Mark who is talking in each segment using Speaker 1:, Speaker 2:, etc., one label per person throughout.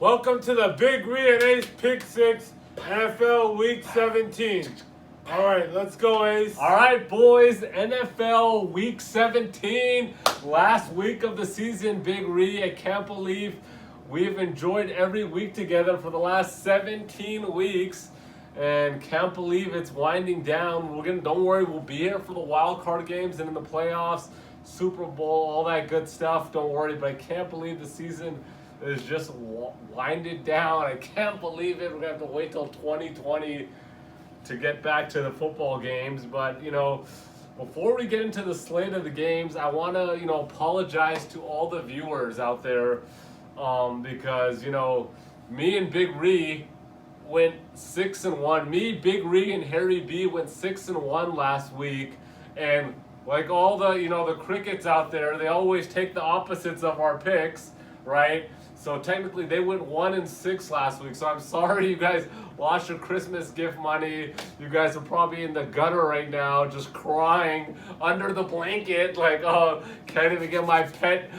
Speaker 1: Welcome to the Big Ree and Ace Pick 6 NFL Week 17. All right, let's go, Ace.
Speaker 2: All right, boys, NFL Week 17, last week of the season, Big Ree. I can't believe we've enjoyed every week together for the last 17 weeks, and can't believe it's winding down. Don't worry, we'll be here for the wild card games and in the playoffs, Super Bowl, all that good stuff. Don't worry, but I can't believe the season is just winded down. I can't believe it. We're gonna have to wait till 2020 to get back to the football games. But before we get into the slate of the games, I want to apologize to all the viewers out there, because me and Big Ree went 6-1. Me, Big Ree, and Harry B went 6-1 last week, and like all the the crickets out there, they always take the opposites of our picks, right? So technically they went 1-6 last week. So I'm sorry you guys lost your Christmas gift money. You guys are probably in the gutter right now, just crying under the blanket, like, oh, can't even get my pet,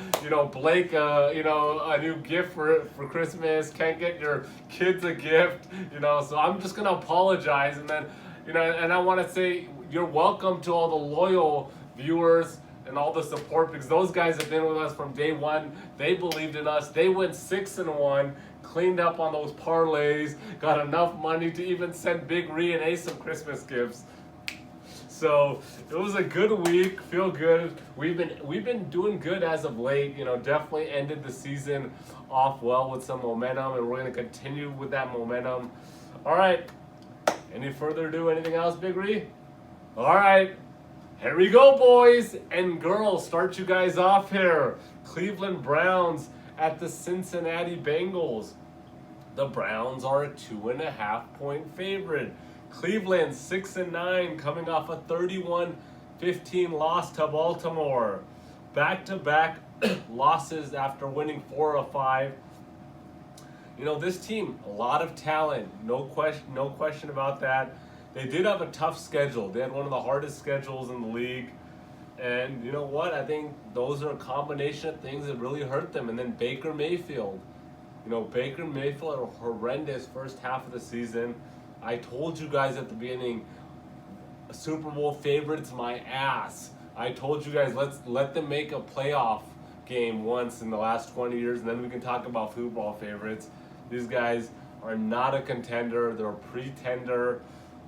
Speaker 2: Blake, a new gift for Christmas. Can't get your kids a gift, So I'm just gonna apologize, and then, and I want to say you're welcome to all the loyal viewers and all the support, because those guys have been with us from day one. They believed in us. They went 6-1, cleaned up on those parlays, got enough money to even send Big Ree and Ace some Christmas gifts. So it was a good week. Feel good. We've been doing good as of late. Definitely ended the season off well with some momentum, and we're gonna continue with that momentum. All right. Any further ado? Anything else, Big Ree? All right. Here we go, boys and girls. Start you guys off here. Cleveland Browns at the Cincinnati Bengals. The Browns are a 2.5-point favorite. Cleveland 6-9, coming off a 31-15 loss to Baltimore. Back-to-back losses after winning 4 of 5. This team, a lot of talent. No question about that. They did have a tough schedule. They had one of the hardest schedules in the league. And you know what? I think those are a combination of things that really hurt them. And then Baker Mayfield. Baker Mayfield had a horrendous first half of the season. I told you guys at the beginning, Super Bowl favorites my ass. I told you guys, let them make a playoff game once in the last 20 years, and then we can talk about football favorites. These guys are not a contender. They're a pretender.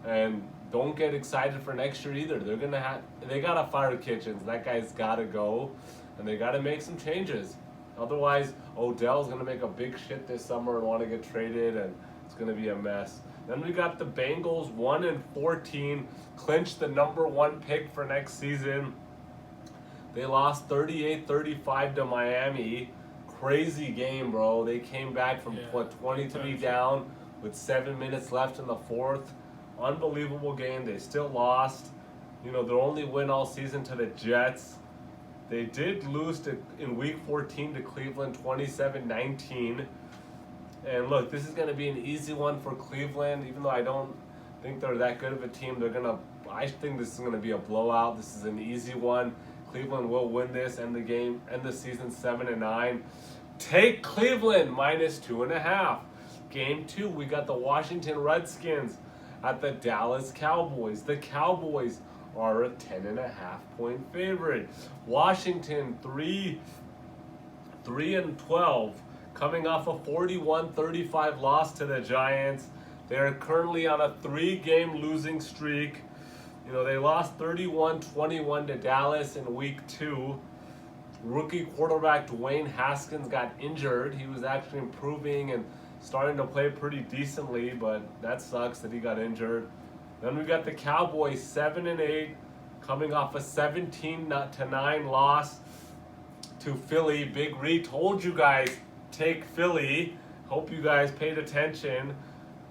Speaker 2: And don't get excited for next year either. They gotta fire Kitchens. That guy's gotta go, and they gotta make some changes. Otherwise, Odell's gonna make a big shit this summer and want to get traded, and it's gonna be a mess. Then we got the Bengals 1-14, clinched the number 1 pick for next season. They lost 38-35 to Miami. Crazy game, bro. They came back from 23 down with 7 minutes left in the fourth. Unbelievable game. They still lost. Their only win all season to the Jets. They did lose in Week 14 to Cleveland 27-19. And look, this is going to be an easy one for Cleveland. Even though I don't think they're that good of a team, I think this is going to be a blowout. This is an easy one. Cleveland will win this, end the season 7-9. Take Cleveland -2.5. Game 2, we got the Washington Redskins at the Dallas Cowboys. The Cowboys are a 10.5-point favorite. Washington 3-12, coming off a 41-35 loss to the Giants. They're currently on a 3-game losing streak. They lost 31-21 to Dallas in Week 2. Rookie quarterback Dwayne Haskins got injured. He was actually improving and starting to play pretty decently, but that sucks that he got injured. Then we got the Cowboys 7-8, coming off a 17-9 loss to Philly. Big Ree told you guys, take Philly. Hope you guys paid attention.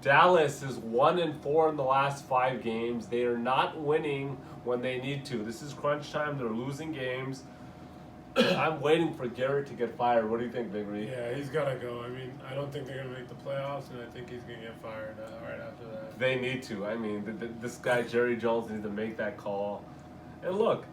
Speaker 2: Dallas is 1-4 in the last 5 games. They are not winning when they need to. This is crunch time. They're losing games. I'm waiting for Garrett to get fired. What do you think, Big Ree?
Speaker 1: Yeah, he's got to go. I don't think they're going to make the playoffs, and I think he's going to get fired right after that.
Speaker 2: They need to. This guy, Jerry Jones, needs to make that call. And look,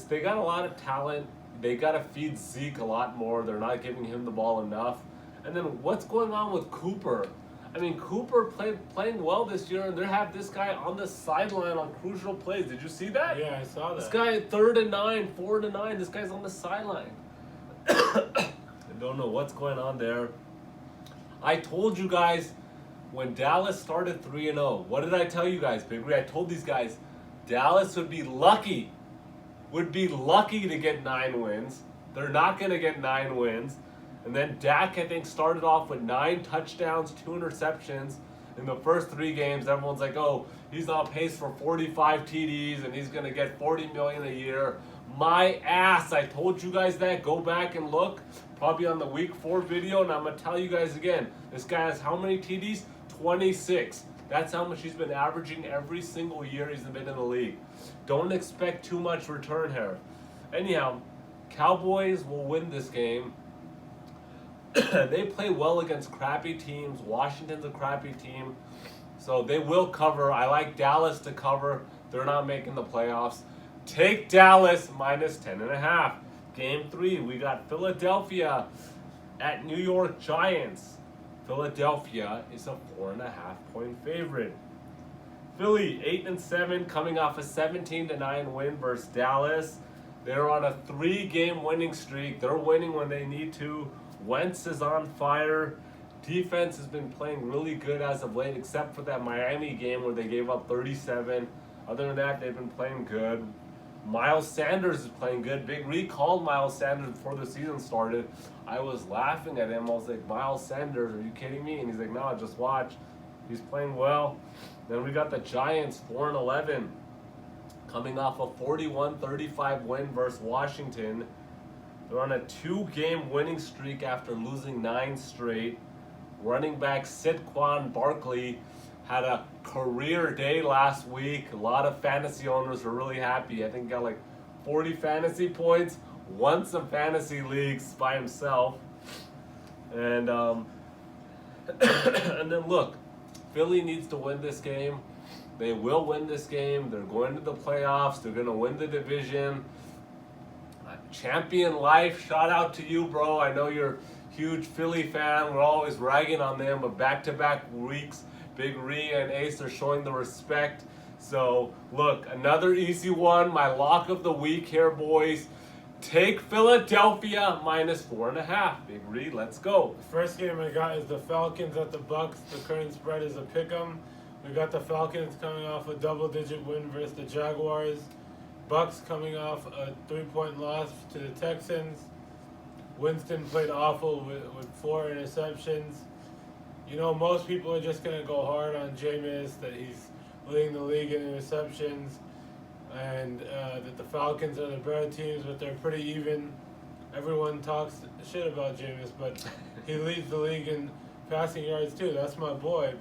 Speaker 2: they got a lot of talent. They got to feed Zeke a lot more. They're not giving him the ball enough. And then what's going on with Cooper? I mean, Cooper playing well this year, and they have this guy on the sideline on crucial plays. Did you see that?
Speaker 1: Yeah, I saw that.
Speaker 2: This guy 3rd and 9, 4th and 9. This guy's on the sideline. I don't know what's going on there. I told you guys when Dallas started 3-0. What did I tell you guys, Big Ray? I told these guys Dallas would be lucky to get 9 wins. They're not going to get 9 wins. And then Dak, I think, started off with 9 touchdowns, 2 interceptions in the first 3 games. Everyone's like, oh, he's on pace for 45 TDs and he's going to get $40 million a year. My ass, I told you guys that. Go back and look, probably on the week 4 video, and I'm going to tell you guys again. This guy has how many TDs? 26. That's how much he's been averaging every single year he's been in the league. Don't expect too much return here. Anyhow, Cowboys will win this game. They play well against crappy teams. Washington's a crappy team. So they will cover. I like Dallas to cover. They're not making the playoffs. Take Dallas minus 10.5. Game 3, we got Philadelphia at New York Giants. Philadelphia is a 4.5 point favorite. Philly 8-7, coming off a 17-9 win versus Dallas. They're on a 3-game winning streak. They're winning when they need to. Wentz is on fire. Defense has been playing really good as of late, except for that Miami game where they gave up 37. Other than that, they've been playing good. Miles Sanders is playing good. Big Reed called Miles Sanders before the season started. I was laughing at him. I was like, Miles Sanders, are you kidding me? And he's like, no, just watch. He's playing well. Then we got the Giants, 4-11, coming off a 41-35 win versus Washington. They're on a 2-game winning streak after losing 9 straight. Running back Saquon Barkley had a career day last week. A lot of fantasy owners were really happy. I think he got like 40 fantasy points, won some fantasy leagues by himself. And and then look, Philly needs to win this game. They will win this game. They're going to the playoffs. They're going to win the division. Champion Life, shout out to you, bro. I know you're a huge Philly fan. We're always ragging on them, but back-to-back weeks, Big Ree and Ace are showing the respect. So, look, another easy one. My lock of the week here, boys. Take Philadelphia minus 4.5. Big Ree, let's go.
Speaker 1: The first game I got is the Falcons at the Bucks. The current spread is a pick'em. We got the Falcons coming off a double-digit win versus the Jaguars. Bucks coming off a 3-point loss to the Texans. Winston played awful with 4 interceptions. You know, most people are just going to go hard on Jameis, that he's leading the league in interceptions, and that the Falcons are the better teams, but they're pretty even. Everyone talks shit about Jameis, but he leads the league in passing yards too. That's my boy.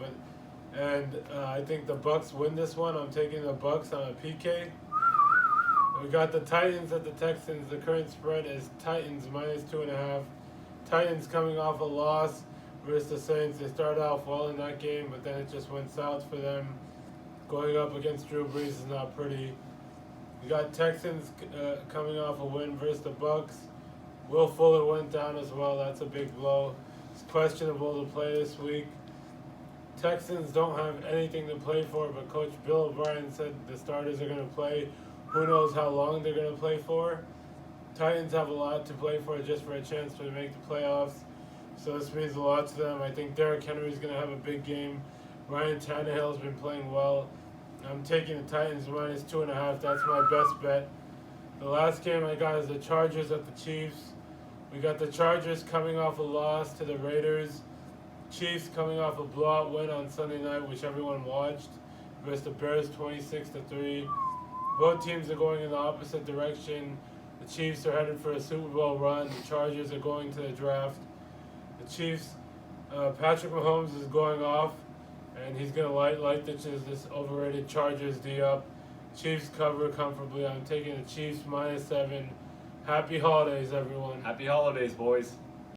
Speaker 1: I think the Bucks win this one. I'm taking the Bucks on a PK. We got the Titans at the Texans. The current spread is Titans minus 2.5. Titans coming off a loss versus the Saints. They started off well in that game, but then it just went south for them. Going up against Drew Brees is not pretty. We got Texans coming off a win versus the Bucks. Will Fuller went down as well. That's a big blow. It's questionable to play this week. Texans don't have anything to play for, but Coach Bill O'Brien said the starters are going to play. Who knows how long they're going to play for. Titans have a lot to play for just for a chance to make the playoffs. So this means a lot to them. I think Derrick Henry is going to have a big game. Ryan Tannehill has been playing well. I'm taking the Titans minus 2.5. That's my best bet. The last game I got is the Chargers at the Chiefs. We got the Chargers coming off a loss to the Raiders. Chiefs coming off a blowout win on Sunday night, which everyone watched, versus the Bears 26-3. Both teams are going in the opposite direction. The Chiefs are headed for a Super Bowl run. The Chargers are going to the draft. The Chiefs, Patrick Mahomes is going off, and he's going to light this overrated Chargers D up. Chiefs cover comfortably. I'm taking the Chiefs minus 7. Happy holidays, everyone.
Speaker 2: Happy holidays, boys.